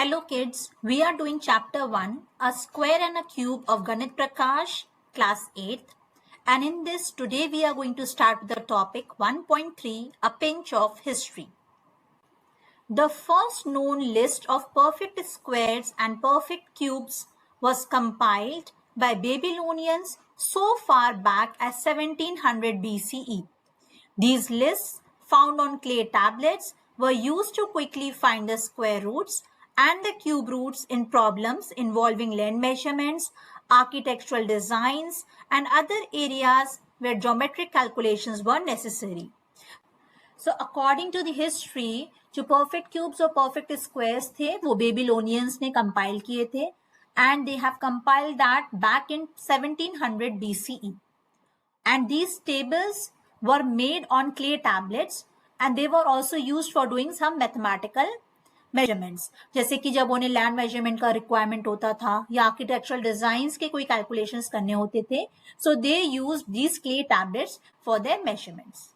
Hello kids, we are doing chapter 1, a square and a cube of Ganit Prakash, class 8th. And in this, today we are going to start with the topic 1.3, a pinch of history. The first known list of perfect squares and perfect cubes was compiled by Babylonians so far back as 1700 BCE. These lists, found on clay tablets, were used to quickly find the square roots and the cube roots in problems involving land measurements, architectural designs, and other areas where geometric calculations were necessary. So according to the history, जो perfect cubes और perfect squares थे वो Babylonians ने compile किए थे and they have compiled that back in 1700 BCE. And these tables were made on clay tablets and they were also used for doing some mathematical measurements. जैसे कि जब उन्हें लैंड मेजरमेंट का रिक्वायरमेंट होता था या आर्किटेक्चरल डिजाइंस के कोई कैलकुलेशंस करने होते थे, so they used these clay tablets for their measurements.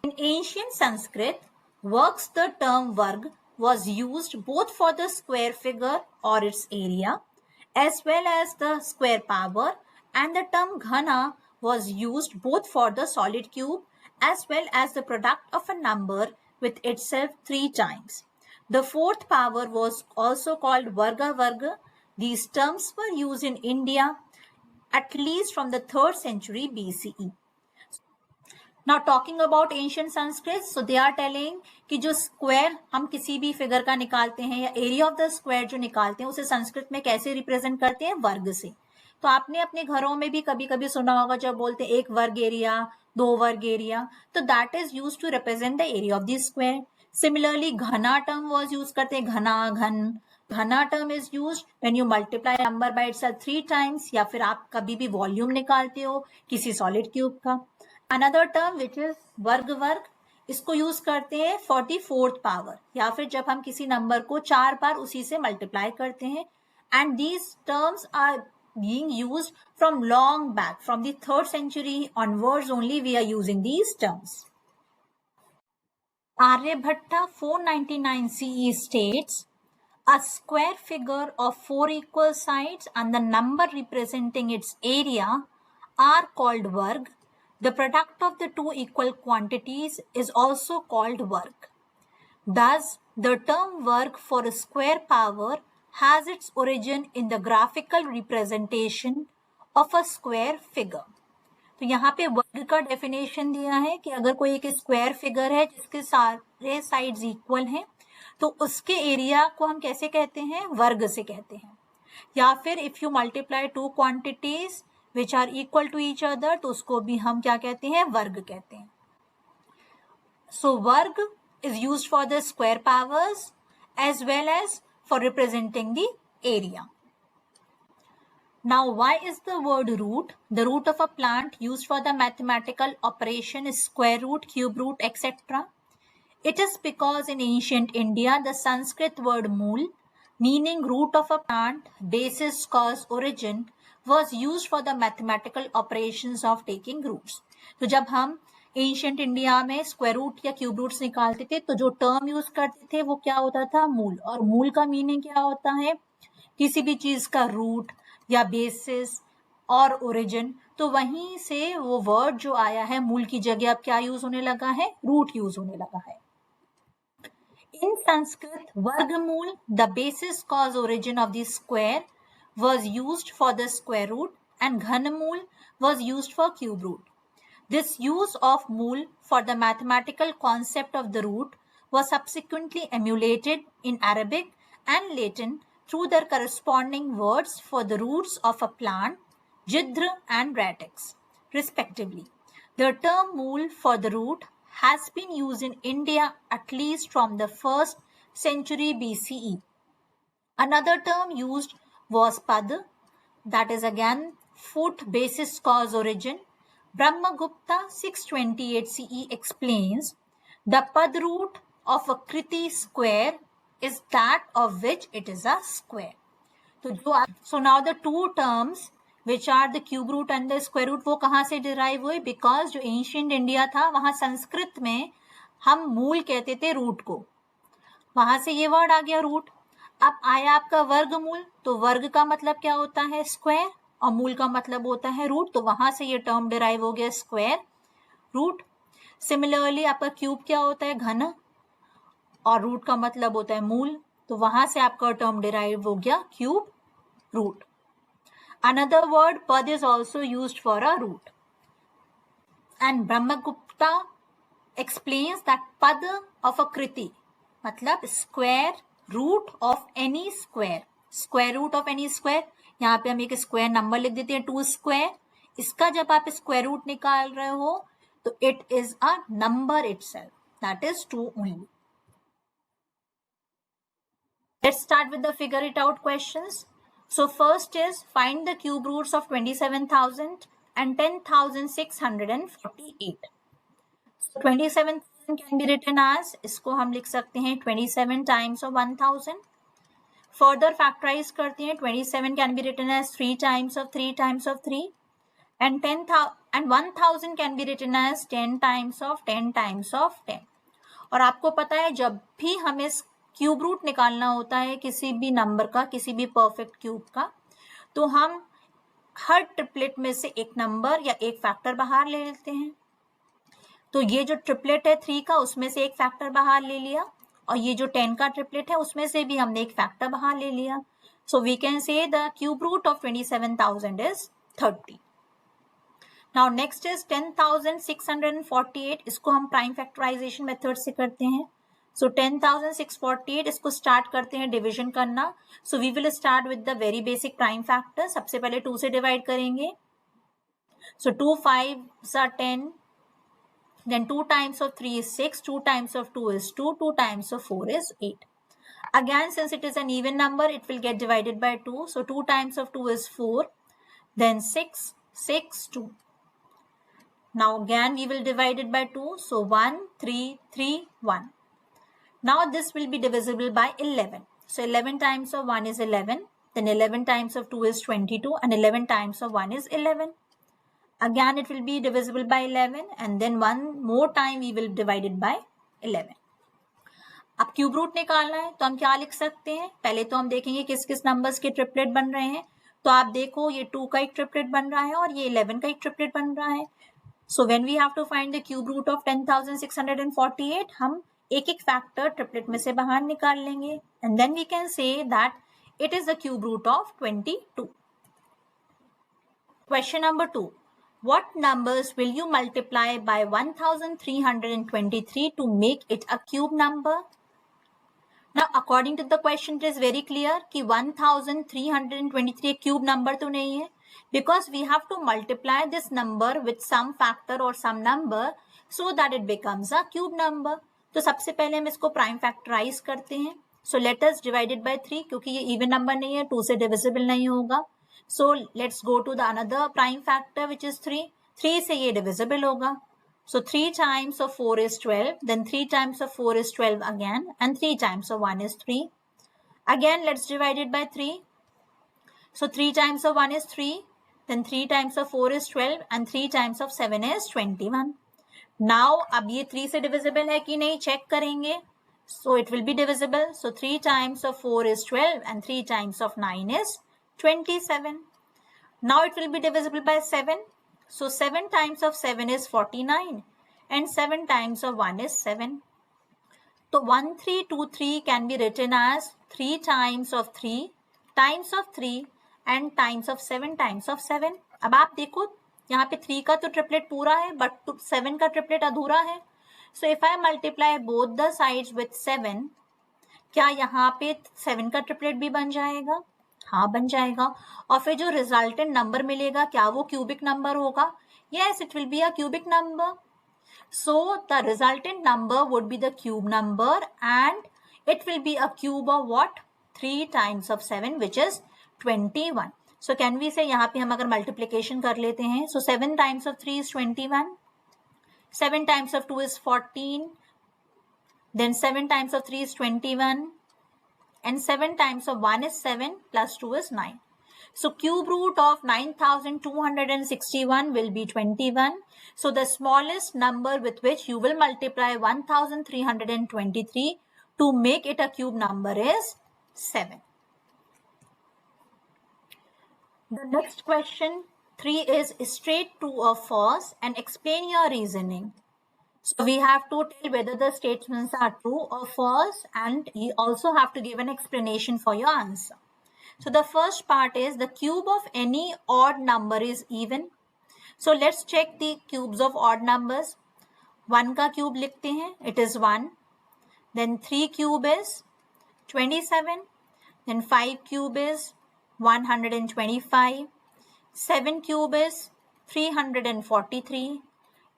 In ancient Sanskrit works, the term varg was used both for the square figure or its area as well as the square power, and the term ghana was used both for the solid cube as well as the product of a number with itself 3 times. The fourth power was also called varga varga. These terms were used in India at least from the 3rd century BCE. Now talking about ancient Sanskrit, so they are telling कि जो square हम किसी भी figure का निकालते हैं या area of the square जो निकालते हैं उसे संस्कृत में कैसे रिप्रेजेंट करते हैं? वर्ग से. तो आपने अपने घरों में भी कभी कभी सुना होगा जब बोलते हैं 1 वर्ग एरिया, 2 वर्ग एरिया, तो that is use to represent the area of the square. Similarly घना टर्म वाज यूज करते हैं, घना घन. घना term is use when you multiply number by itself 3 times, या फिर आप कभी भी वॉल्यूम निकालते हो किसी सॉलिड क्यूब का. अनदर टर्म विच इज वर्ग वर्ग, इसको यूज करते हैं फॉर द 4th पावर, या फिर जब हम किसी नंबर को 4 बार उसी से मल्टीप्लाई करते हैं. And these terms are being used from long back, from the 3rd century onwards only we are using these terms. Aryabhatta 499 CE states, a square figure of 4 equal sides and the number representing its area are called varg. The product of the 2 equal quantities is also called varg. Thus, the term varg for a square power has its origin in the graphical representation of a square figure. तो यहाँ पे वर्ग का definition दिया है कि अगर कोई एक स्क्वायर फिगर है जिसके सारे साइड्स इक्वल हैं तो उसके एरिया को हम कैसे कहते हैं? वर्ग से कहते हैं. या फिर if you multiply 2 quantities which are equal to each other तो उसको भी हम क्या कहते हैं? वर्ग कहते हैं. सो वर्ग is used for the square powers as well as for representing the area. Now, why is the word root? The root of a plant used for the mathematical operation is square root, cube root, etc. It is because in ancient India, the Sanskrit word mool, meaning root of a plant, basis, cause, origin, was used for the mathematical operations of taking roots. तो जब हम ancient India में square root या cube roots निकालते थे तो जो term use करते थे वो क्या होता था? मूल. और मूल का मीनिंग क्या होता है? किसी भी चीज का रूट या बेसिस और ओरिजिन. तो वहीं से वो वर्ड जो आया है मूल की जगह अब क्या यूज होने लगा है? रूट यूज होने लगा है. इन संस्कृत वर्गमूल, the basis cause origin of the square, was used for the square root and ghanamul was used for cube root. This use of mool for the mathematical concept of the root was subsequently emulated in Arabic and Latin through their corresponding words for the roots of a plant, jidr and radix, respectively. The term mool for the root has been used in India at least from the 1st century BCE. Another term used was pad, that is again foot, basis, cause, origin. Brahmagupta 628 CE explains, the pad root of a kriti square is that of which it is a square. So now the 2 terms which are the cube root and the square root वो कहाँ से derive हुए? Because जो ancient India था वहाँ संस्कृत में हम मूल कहते थे रूट को, वहां से ये वर्ड आ गया रूट। अब आया आपका वर्गमूल, तो वर्ग का मतलब क्या होता है स्क्वायर, और मूल का मतलब होता है रूट, तो वहां से ये टर्म डिराइव हो गया स्क्वायर रूट। सिमिलरली आपका क्यूब क्या होता है घन, और रूट का मतलब होता है मूल, तो वहां से आपका टर्म डिराइव हो गया क्यूब रूट। अनदर वर्ड पद is also used for a root, and Brahmagupta explains that पद of a कृति मतलब square root of any square, square root of any square. यहाँ पे हम एक स्क्वायर नंबर लिख देते हैं 2 स्क्वायर, इसका जब आप स्क्वायर रूट निकाल रहे हो तो it is a number itself, that is 2 only. Let's start with the figure it out questions. So first is find the cube roots of 27,000 and 10,648. 27,000 can be written as, इसको हम लिख सकते हैं 27 times of 1000. Further factorize करते हैं, 27 can be written as 3 times of 3 times of 3, and 1000 can be written as 10 times of 10 times of 10. और आपको पता है जब भी हमें क्यूब रूट निकालना होता है किसी भी नंबर का, किसी भी परफेक्ट क्यूब का, तो हम हर ट्रिपलेट में से एक नंबर या एक फैक्टर बाहर ले लेते हैं। तो ये जो ट्रिपलेट है 3 का, उसमें से एक फैक्टर बाहर ले लिया, और ये जो 10 का ट्रिपलेट है उसमें से भी हमने एक फैक्टर बाहर ले लिया। So we can say the cube root of 27,000 is 30. Now next is 10,648, इसको हम प्राइम फैक्टराइजेशन मेथड से करते हैं। सो 10,648 इसको स्टार्ट करते हैं डिविजन करना। So we will start with the very basic prime factor. सबसे पहले 2 से डिवाइड करेंगे। सो 2 5s are 10, then 2 times of 3 is 6, 2 times of 2 is 2, 2 times of 4 is 8. Again, since it is an even number, it will get divided by 2. So 2 times of 2 is 4, then 6, 6, 2. Now again we will divide it by 2. So 1, 3, 3, 1. Now this will be divisible by 11. So 11 times of 1 is 11, then 11 times of 2 is 22, and 11 times of 1 is 11. Again it will be divisible by 11, and then one more time we will divide it by 11. अब cube root निकालना है तो हम क्या लिख सकते हैं, पहले तो हम देखेंगे किस किस नंबर्स के ट्रिपलेट बन रहे हैं। तो आप देखो ये 2 का एक ट्रिपलेट बन रहा है और ये 11 का एक ट्रिपलेट बन रहा है। So when we have to find the cube root of 10,648, हम एक एक फैक्टर ट्रिपलेट में से बाहर निकाल लेंगे, and then we can say that it is the cube root of 22. Question number 2. What numbers will you multiply by 1,323 to make it a cube number? Now, according to the question, it is very clear कि 1,323 एक cube number तो नहीं है, because we have to multiply this number with some factor or some number so that it becomes a cube number. तो सबसे पहले हम इसको prime factorize करते हैं. So let us divide it by 3, क्योंकि ये even number नहीं है, 2 से divisible नहीं होगा. So let's go to the another prime factor which is 3. 3 से ये divisible होगा. So 3 times of 4 is 12, then 3 times of 4 is 12 again, and 3 times of 1 is 3. Again let's divide it by 3. So 3 times of 1 is 3, then 3 times of 4 is 12, and 3 times of 7 is 21. Now अब ये 3 से divisible है कि नहीं check करेंगे. So it will be divisible. So 3 times of 4 is 12, and 3 times of 9 is 27. Now it will be divisible by 7. So 7 times of 7 is 49, and 7 times of 1 is 7. So 1323 can be written as 3 times of 3 times of 3 and times of 7 times of 7. अब आप देखो यहाँ पे 3 का तो triplet पूरा है, but 7 का ट्रिपलेट अधूरा है. So if I multiply both the sides with 7, क्या यहाँ पे 7 का ट्रिपलेट भी बन जाएगा? हाँ बन जाएगा. और फिर जो रिजल्टेंट नंबर मिलेगा क्या वो क्यूबिक नंबर होगा? Yes, it will be a cubic number. So the resultant number would be the cube number, and it will be a cube of what? 3 times of 7, which is 21. So can we say यहाँ पे हम अगर multiplication कर लेते हैं, so 7 times of 3 is 21, 7 times of 2 is 14, then 7 times of 3 is 21, and 7 times of 1 is 7 plus 2 is 9. So cube root of 9,261 will be 21. So the smallest number with which you will multiply 1,323 to make it a cube number is 7. The next question 3 is straight true or false and explain your reasoning. So we have to tell whether the statements are true or false, and you also have to give an explanation for your answer. So the first part is the cube of any odd number is even. So let's check the cubes of odd numbers. 1 का cube लिखते हैं, it is 1. Then 3 cube is 27. Then 5 cube is 125. 7 cube is 343.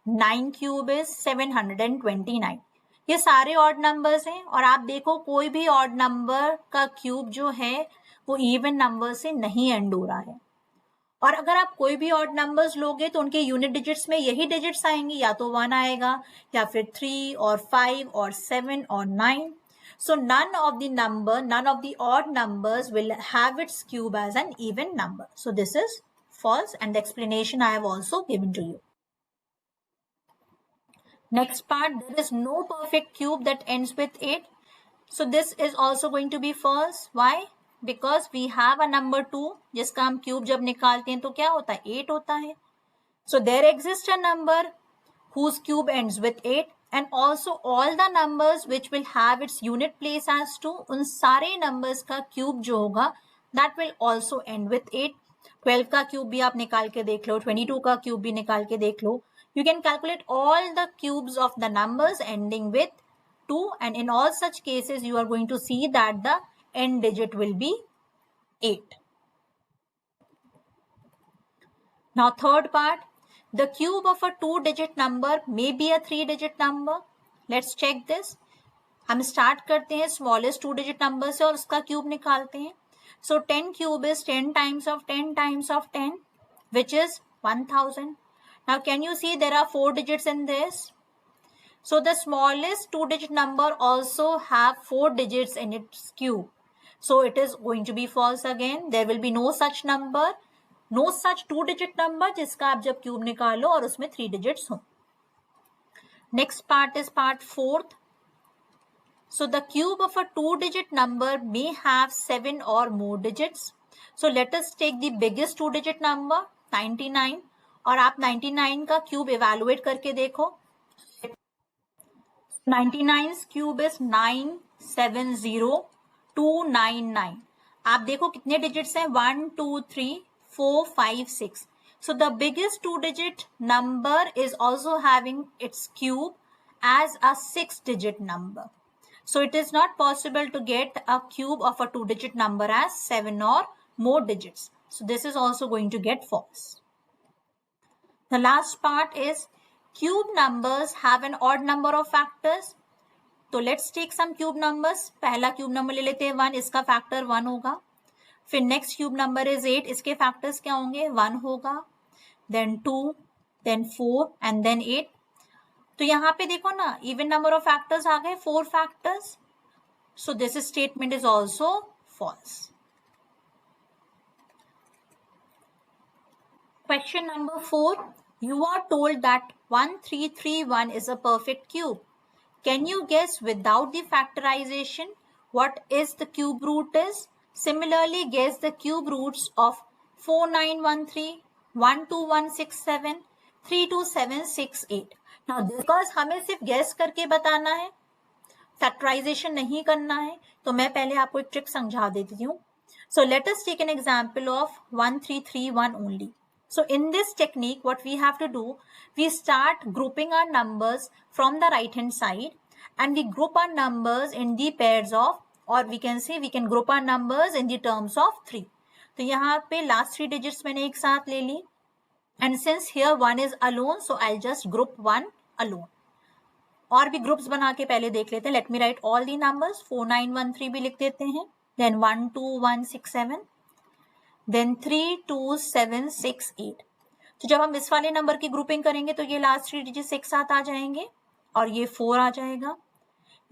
9 cube is 729. ये सारे odd numbers हैं और आप देखो कोई भी ऑड नंबर का क्यूब जो है वो इवन नंबर से नहीं एंड हो रहा है. और अगर आप कोई भी ऑड नंबर्स लोगे तो उनके यूनिट डिजिट्स में यही डिजिट्स आएंगे, या तो 1 आएगा या फिर 3 और 5 और 7 और 9. So none of the odd numbers will have its cube as an even number. So this is false, and the explanation I have also given to you. Next part, there is no perfect cube that ends with 8. So this is also going to be false. Why? Because we have a number 2 जिसका हम cube जब निकालते हैं तो क्या होता है, 8 होता है. So there exists a number whose cube ends with 8, and also all the numbers which will have its unit place as 2, उन सारे numbers का cube जो होगा that will also end with 8. 12 का cube भी आप निकाल के देख लो, 22 का cube भी निकाल के देख लो. You can calculate all the cubes of the numbers ending with 2, and in all such cases you are going to see that the end digit will be 8. Now third part, the cube of a 2-digit number may be a 3-digit number. Let's check this. हम start करते हैं smallest 2-digit number से और उसका cube निकालते हैं. So 10 cube is 10 times of 10 times of 10, which is 1000. Now can you see there are 4 digits in this? So the smallest 2-digit number also have 4 digits in its cube. So it is going to be false again. There will be no such number, no such 2-digit number जिसका आप जब cube निकालो और उसमें 3 digits हो. Next part is part 4th. So the cube of a 2-digit number may have 7 or more digits. So let us take the biggest 2-digit number 99, और आप 99 का cube evaluate करके देखो. 99's cube is 970299. आप देखो कितने digits हैं, 1 2 3 4 5 6. So the biggest 2-digit number is also having its cube as a 6-digit number. So it is not possible to get a cube of a 2-digit number as 7 or more digits. So this is also going to get false. The last part is cube numbers have an odd number of factors. तो let's take some cube numbers. पहला cube number ले लेते हैं 1, इसका factor 1 होगा. फिर next cube number is 8, इसके factors क्या होंगे, 1 होगा, then 2, then 4 and then 8. तो यहाँ पे देखो ना, even number of factors आ गए, 4 factors. So this statement is also false. Question number 4. You are told that 1331 is a perfect cube. Can you guess without the factorization what is the cube root is? Similarly, guess the cube roots of 4913, 12167, 32768. Now, because हमें सिर्फ guess करके बताना है, factorization नहीं करना है, तो मैं पहले आपको एक trick समझा देती हूँ. So let us take an example of 1331 only. So in this technique, what we have to do, we start grouping our numbers from the right hand side, and we group our numbers in the pairs of, or we can say we can group our numbers in the terms of 3. तो यहाँ पे last 3 digits मैंने एक साथ ले ली, and since here 1 is alone, so I'll just group 1 alone. और भी groups बना के पहले देख लेते हैं. Let me write all the numbers. 4913 भी लिख देते हैं, then 12167, then 32768. तो जब हम इस वाले नंबर की ग्रुपिंग करेंगे तो ये लास्ट 3 डिजिट्स एक साथ आ जाएंगे और ये 4 आ जाएगा.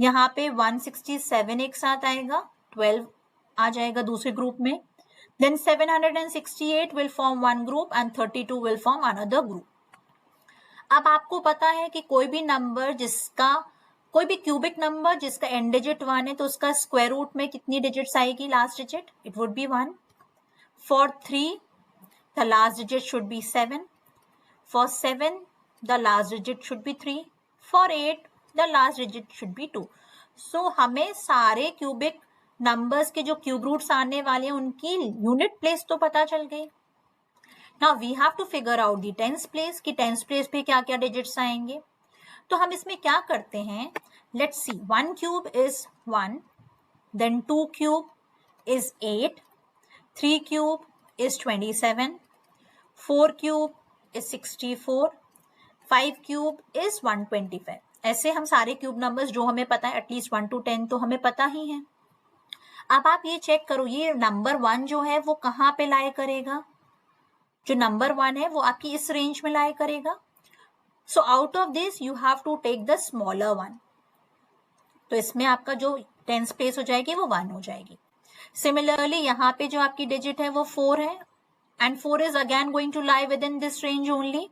यहाँ पे 167 एक साथ आएगा, 12 आ जाएगा दूसरे ग्रुप में, then 768 will form one group and 32 will form another group. अब आपको पता है कि कोई भी नंबर जिसका कोई भी क्यूबिक नंबर जिसका एंड डिजिट 1 है तो उसका स्क्वायर रूट में कितनी डिजिट्स आएगी last digit? It would be 1. For 3 the last digit should be 7. For 7 the last digit should be 3. For 8 the last digit should be 2. So हमें सारे cubic numbers के जो क्यूब रूट्स आने वाले हैं उनकी यूनिट प्लेस तो पता चल गई. Now we have to figure out the tens place कि टेंस प्लेस पे क्या क्या डिजिट्स आएंगे. तो हम इसमें क्या करते हैं, let's see. 1 cube is 1, then 2 cube is 8, 3 cube is 27, 4 cube is 64, 5 cube is 125. ऐसे हम सारे क्यूब नंबर्स जो हमें पता है एटलीस्ट 1 to 10 तो हमें पता ही है. अब आप ये चेक करो, ये नंबर 1 जो है वो कहाँ पे लाए करेगा? जो नंबर 1 है वो आपकी इस रेंज में लाए करेगा. So out of this you have to take the smaller one. तो इसमें आपका जो टेंस प्लेस हो जाएगी वो 1 हो जाएगी. सिमिलरली यहाँ पे जो आपकी डिजिट है वो 4 है and 4 is again going to lie within this range only.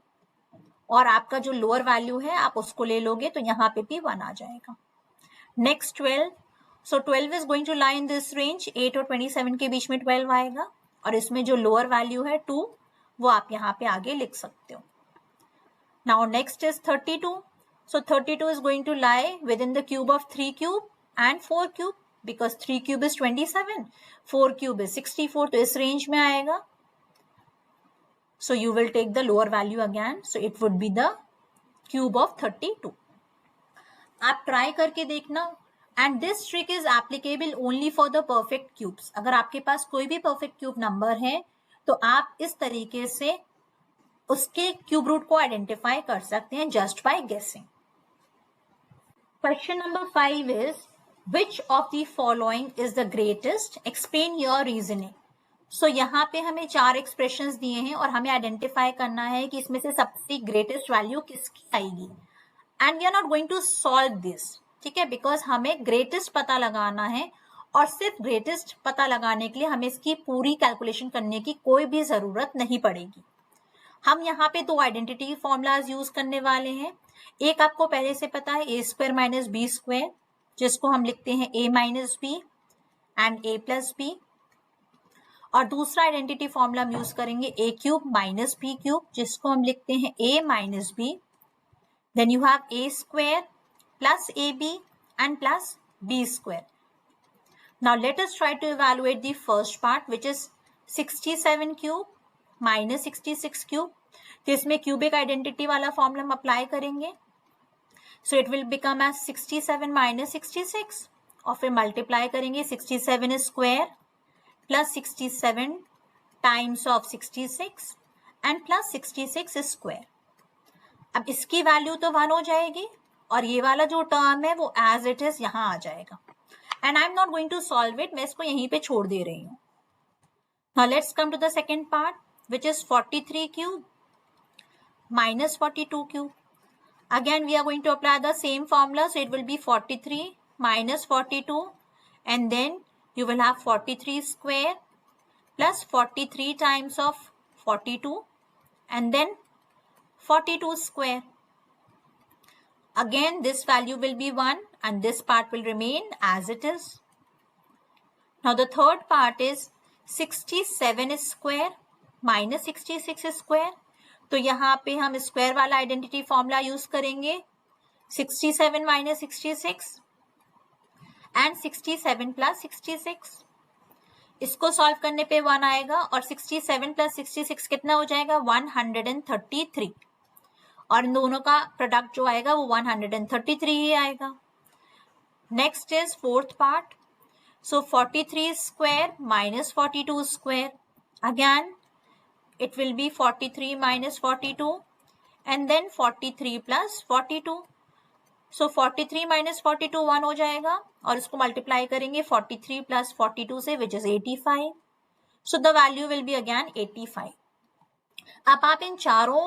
और आपका जो लोअर वैल्यू है आप उसको ले लोगे तो यहाँ पे भी 1 आ जाएगा. Next 12. So 12 is going to lie in this range. 8 और 27 के बीच में 12 आएगा और इसमें जो लोअर वैल्यू है 2 वो आप यहाँ पे आगे लिख सकते हो. Now next is 32. So 32 is going to lie within the cube of 3 cube and 4 cube because 3 cube is 27, 4 cube is 64, तो इस रेंज में आएगा. So you will take the lower value again, so it would be the cube of 32. आप try करके देखना. and this trick is applicable only for the perfect cubes. अगर आपके पास कोई भी perfect cube नंबर है तो आप इस तरीके से उसके क्यूब रूट को आइडेंटिफाई कर सकते हैं just by guessing. Question number 5 is Which of the following is the greatest? Explain your reasoning. So यहाँ पे हमें 4 एक्सप्रेशंस दिए हैं और हमें आइडेंटिफाई करना है कि इसमें से सबसे ग्रेटेस्ट वैल्यू किसकी आएगी. And we are not going to solve this, ठीक है, बिकॉज हमें ग्रेटेस्ट पता लगाना है और सिर्फ ग्रेटेस्ट पता लगाने के लिए हमें इसकी पूरी कैलकुलेशन करने की कोई भी जरूरत नहीं पड़ेगी. हम यहाँ पे 2 आइडेंटिटी फॉर्मूलाज यूज करने वाले हैं. एक आपको पहले से पता है a square minus b square, जिसको हम लिखते हैं a minus b and a plus b. और दूसरा आइडेंटिटी फॉर्मूला हम यूज करेंगे a cube minus b cube, जिसको हम लिखते हैं a minus b. Then you have a square plus a b and plus b square. Now let us try to evaluate the first part which is 67 cube minus 66 cube. तो इसमें cubic identity वाला formula हम apply करेंगे. So it will become as 67 minus 66 और फिर multiply करेंगे. 67 is square plus 67 times of 66 and plus 66 is square. अब इसकी वैल्यू तो 1 हो जाएगी और ये वाला जो टर्म है वो एज इट इज यहाँ आ जाएगा. And I am not going to solve it, मैं इसको यहीं पे छोड़ दे रही हूँ. Now let's come to the second part which is 43 cube minus 42 cube. Again we are going to apply the same formula, so it will be 43 minus 42 and then you will have 43 square plus 43 times of 42 and then 42 square. Again this value will be 1 and this part will remain as it is. Now the third part is 67 square minus 66 square. तो यहाँ पे हम square वाला identity formula use करेंगे. 67 minus 66 and 67 plus 66. इसको solve करने पे 1 आएगा और 67 प्लस 66 कितना हो जाएगा? 133. और इन दोनों का प्रोडक्ट जो आएगा वो 133 ही आएगा. Next is fourth part. So 43 square minus 42 square. Again it will be 43 minus 42 and then 43 plus 42. So 43 minus 42 1 हो जाएगा और इसको मल्टीप्लाई करेंगे 43 plus 42 से which is 85. So the value will be again 85. अब आप इन चारों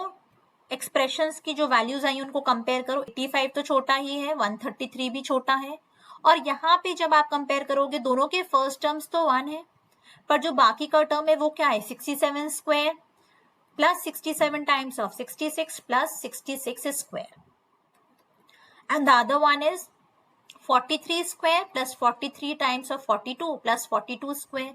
एक्सप्रेशंस की जो वैल्यूज आई उनको कंपेयर करो. 85 तो छोटा ही है, 133 भी छोटा है और यहाँ पे जब आप कंपेयर करोगे दोनों के फर्स्ट टर्म्स तो 1 है पर जो बाकी का टर्म है वो क्या है? 67 square plus 67 times of 66 plus 66 square. And the other one is 43 square plus 43 times of 42 plus 42 square.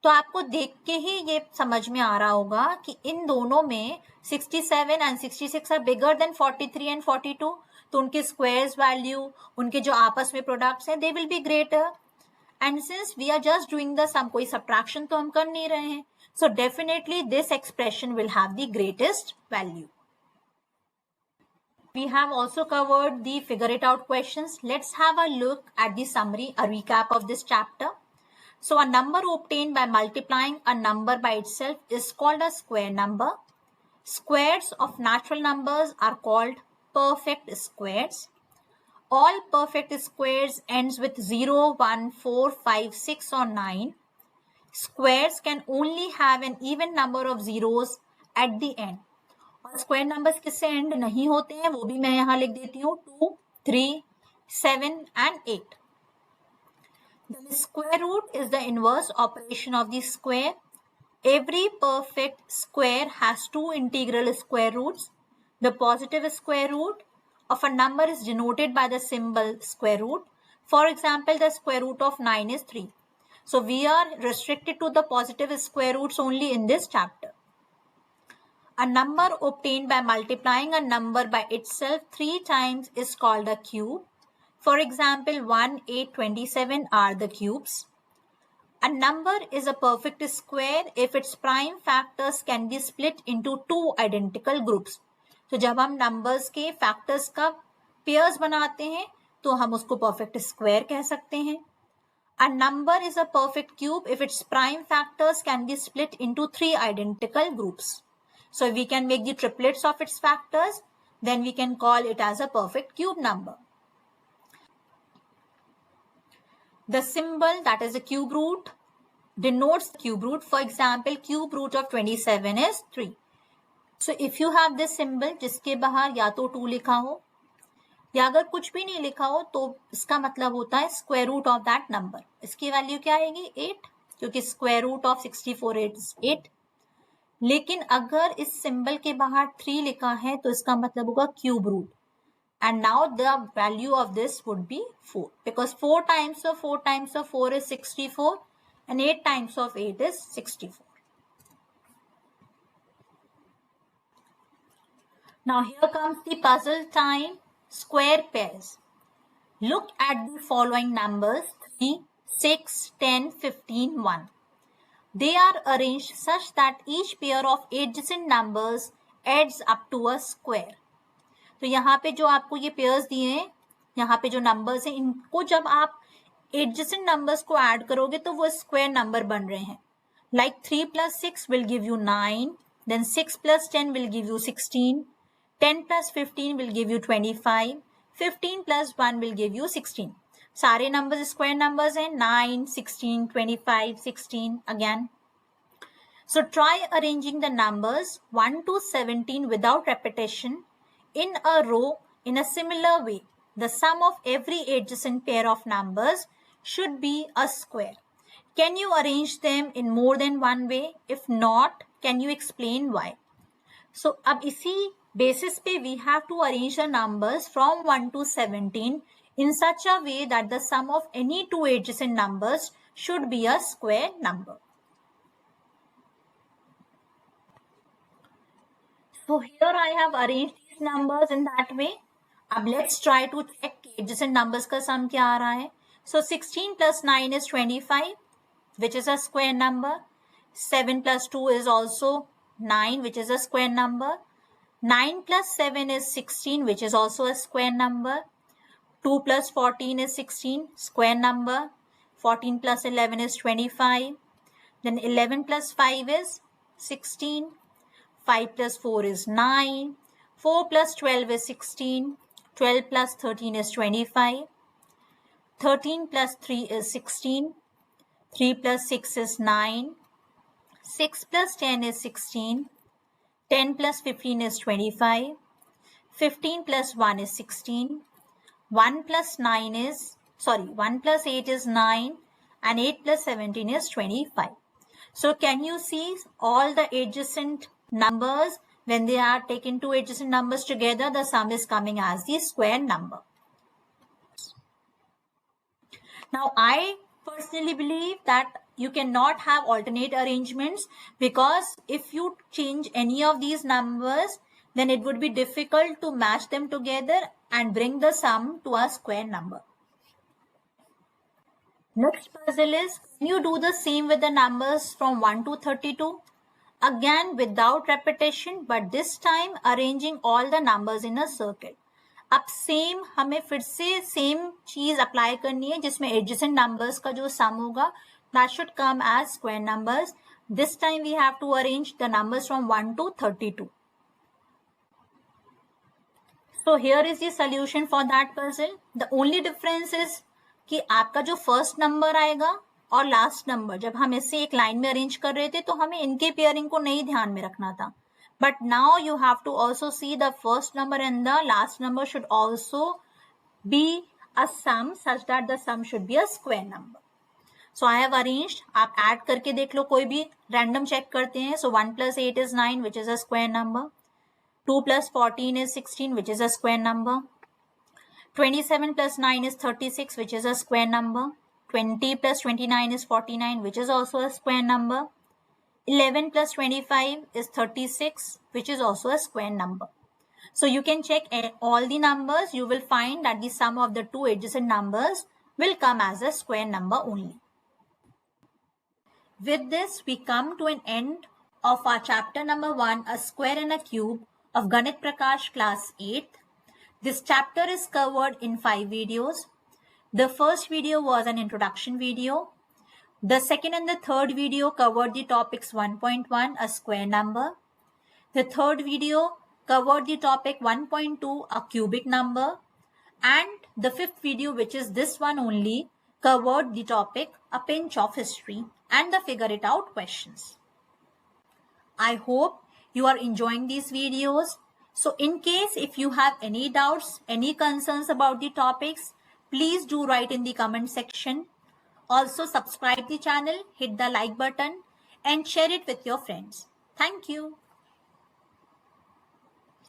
तो आपको देख के ही ये समझ में आ रहा होगा कि इन दोनों में 67 and 66 are bigger than 43 and 42, तो उनके स्क्वायर्स वैल्यू, उनके जो आपस में प्रोडक्ट्स हैं, they will be greater. And since we are just doing the sum, कोई सब्ट्रैक्शन तो हम कर नहीं रहे हैं, so definitely this expression will have the greatest value. We have also covered the figure it out questions. Let's have a look at the summary, a recap of this chapter. So a number obtained by multiplying a number by itself is called a square number. Squares of natural numbers are called perfect squares. All perfect squares ends with 0, 1, 4, 5, 6 or 9. Squares can only have an even number of zeros at the end. और square numbers किससे and नहीं होते हैं वो भी मैं यहाँ लिख देती हूँ, 2, 3, 7 and 8. The square root is the inverse operation of the square. Every perfect square has two integral square roots. The positive square root of a number is denoted by the symbol square root. For example, the square root of 9 is 3. So we are restricted to the positive square roots only in this chapter. A number obtained by multiplying a number by itself 3 times is called a cube. For example, 1, 8, 27 are the cubes. A number is a perfect square if its prime factors can be split into two identical groups. तो जब हम numbers के factors का pairs बनाते हैं तो हम उसको perfect square कह सकते हैं. A number is a perfect cube if its prime factors can be split into 3 identical groups. So we can make the triplets of its factors, then we can call it as a perfect cube number. The symbol, that is the cube root, denotes the cube root. For example, cube root of 27 is 3. So if you have this symbol जिसके बाहर या तो 2 लिखा हो या अगर कुछ भी नहीं लिखा हो तो इसका मतलब होता है square root of that number. इसकी वैल्यू क्या आएगी? 8, क्योंकि square root of 64 is 8. लेकिन अगर इस सिंबल के बाहर 3 लिखा है तो इसका मतलब होगा cube root. And now the value of this would be 4, because 4 times of 4 times of 4 is 64 and 8 times of 8 is 64. Now here comes the puzzle time, square pairs. Look at the following numbers 3, 6, 10, 15, 1. They are arranged such that each pair of adjacent numbers adds up to a square. तो यहाँ पे जो आपको ये pairs दिए हैं, यहाँ पे जो नंबर्स हैं, इनको जब आप एडजेसेंट नंबर्स को ऐड करोगे तो वो स्क्वायर नंबर बन रहे हैं. Like 3 plus 6 will give you 9, then 6 plus 10 will give you 16, 10 plus 15 will give you 25, 15 plus 1 will give you 16. सारे नंबर्स स्क्वायर नंबर्स हैं, 9, 16, 25, 16 again. So try arranging the numbers 1 to 17 without repetition in a row in a similar way. The sum of every adjacent pair of numbers should be a square. Can you arrange them in more than one way? If not, can you explain why? So अब इसी basis पे we have to arrange the numbers from 1 to 17 in such a way that the sum of any two adjacent numbers should be a square number. So here I have arranged these numbers in that way. अब let's try to check adjacent numbers का sum क्या आ रहा है. So 16 plus 9 is 25, which is a square number. 7 plus 2 is also 9, which is a square number. 9 plus 7 is 16, which is also a square number. 2 plus 14 is 16, square number. 14 plus 11 is 25. Then 11 plus 5 is 16. 5 plus 4 is 9. 4 plus 12 is 16. 12 plus 13 is 25. 13 plus 3 is 16. 3 plus 6 is 9. 6 plus 10 is 16. 10 plus 15 is 25. 15 plus 1 is 16. 1 plus 8 is 9. And 8 plus 17 is 25. So can you see all the adjacent numbers? When they are taken two adjacent numbers together, the sum is coming as the square number. Now, I personally believe that you cannot have alternate arrangements, because if you change any of these numbers, then it would be difficult to match them together and bring the sum to a square number. Next puzzle is, can you do the same with the numbers from 1 to 32? Again without repetition, but this time arranging all the numbers in a circle. अब same हमें फिर से same चीज apply करनी है, जिसमें adjacent numbers का जो सम होगा that should come as square numbers. This time we have to arrange the numbers from 1 to 32. So here is the solution for that puzzle. The only difference is कि आपका जो first number आएगा और last number, जब हम इसे एक line में अरेंज कर रहे थे तो हमें इनके पेयरिंग को नहीं ध्यान में रखना था. But now you have to also see the first number and the last number should also be a sum such that the sum should be a square number. So I have arranged. आप add करके देख लो, कोई भी random check करते हैं. So 1 plus 8 is 9, which is a square number. 2 plus 14 is 16, which is a square number. 27 plus 9 is 36, which is a square number. 20 plus 29 is 49, which is also a square number. 11 plus 25 is 36, which is also a square number. So you can check all the numbers. You will find that the sum of the two adjacent numbers will come as a square number only. With this, we come to an end of our chapter number 1, A Square and a Cube, of Ganit Prakash class 8th. This chapter is covered in 5 videos. The first video was an introduction video. The second and the third video covered the topics 1.1, a square number. The third video covered the topic 1.2, a cubic number. And the fifth video, which is this one only, covered the topic a pinch of history and the figure it out questions. I hope you are enjoying these videos. So in case if you have any doubts, any concerns about the topics, please do write in the comment section. Also subscribe the channel, hit the like button and share it with your friends. Thank you.